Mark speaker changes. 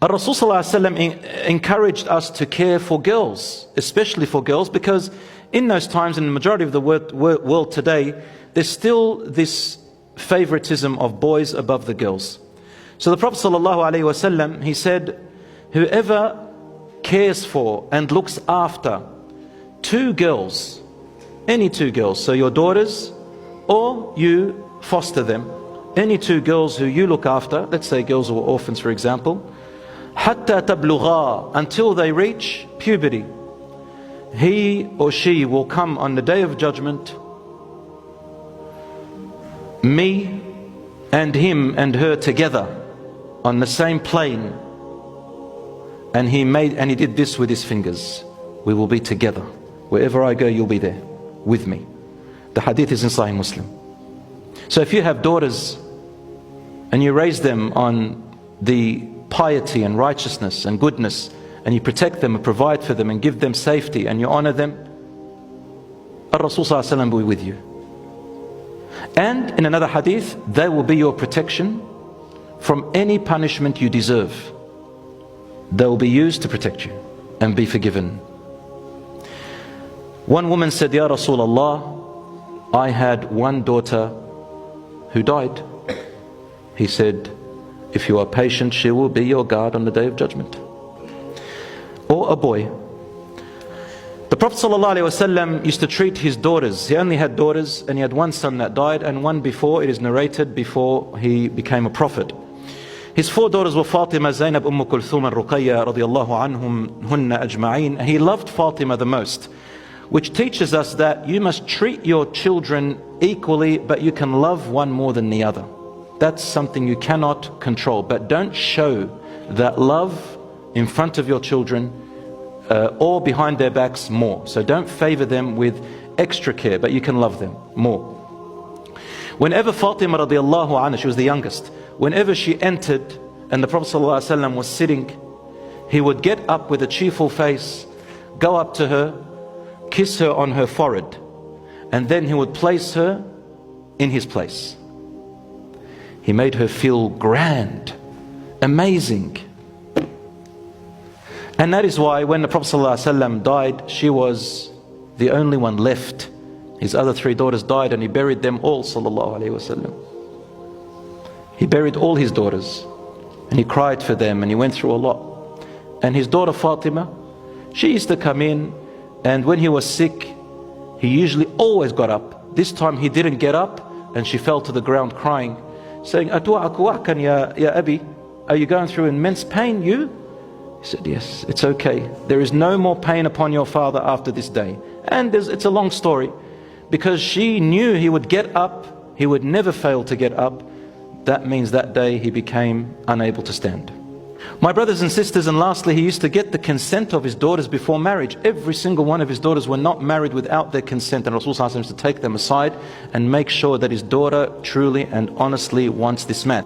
Speaker 1: Rasool encouraged us to care for girls, especially for girls, because in those times, in the majority of the world today, there's still this favoritism of boys above the girls. So the Prophet ﷺ, he said, whoever cares for and looks after two girls, any two girls, so your daughters, or you foster them, any two girls who you look after, let's say girls who are orphans for example, حَتَّى تَبْلُغَا, until they reach puberty, he or she will come on the day of judgment, me and him and her together on the same plane, and he did this with his fingers. We will be together. Wherever I go, you'll be there with me. The hadith is in Sahih Muslim. So if you have daughters and you raise them on the piety and righteousness and goodness, and you protect them and provide for them and give them safety and you honor them, Rasool ﷺ will be with you. And in another hadith, they will be your protection from any punishment you deserve. They will be used to protect you and be forgiven. One woman said, Ya Rasulullah, I had one daughter who died. He said, if you are patient, she will be your guard on the day of judgment. Or a boy. The Prophet ﷺ used to treat his daughters. He only had daughters, and he had one son that died, and one before, it is narrated, before he became a prophet. His four daughters were Fatima, Zainab, Kulthum, and Ruqayya radiyallahu anhum hunna ajma'een. He loved Fatima the most, which teaches us that you must treat your children equally, but you can love one more than the other. That's something you cannot control. But don't show that love in front of your children or behind their backs more. So don't favor them with extra care, but you can love them more. Whenever Fatima radiallahu anha, she was the youngest, whenever she entered and the Prophet ﷺ was sitting, he would get up with a cheerful face, go up to her, kiss her on her forehead, and then he would place her in his place. He made her feel grand, amazing. And that is why when the Prophet ﷺ died, she was the only one left. His other three daughters died and he buried them all, sallallahu alaihi wasallam. He buried all his daughters and he cried for them and he went through a lot. And his daughter Fatima, she used to come in, and when he was sick, he usually always got up. This time he didn't get up and she fell to the ground crying, saying, Atu'aku'akan ya Abi, are you going through immense pain, you? He said, yes, it's okay. There is no more pain upon your father after this day. And it's a long story, because she knew he would get up, he would never fail to get up. That means that day he became unable to stand. My brothers and sisters, and lastly, he used to get the consent of his daughters before marriage. Every single one of his daughters were not married without their consent, and Rasool used to take them aside and make sure that his daughter truly and honestly wants this man.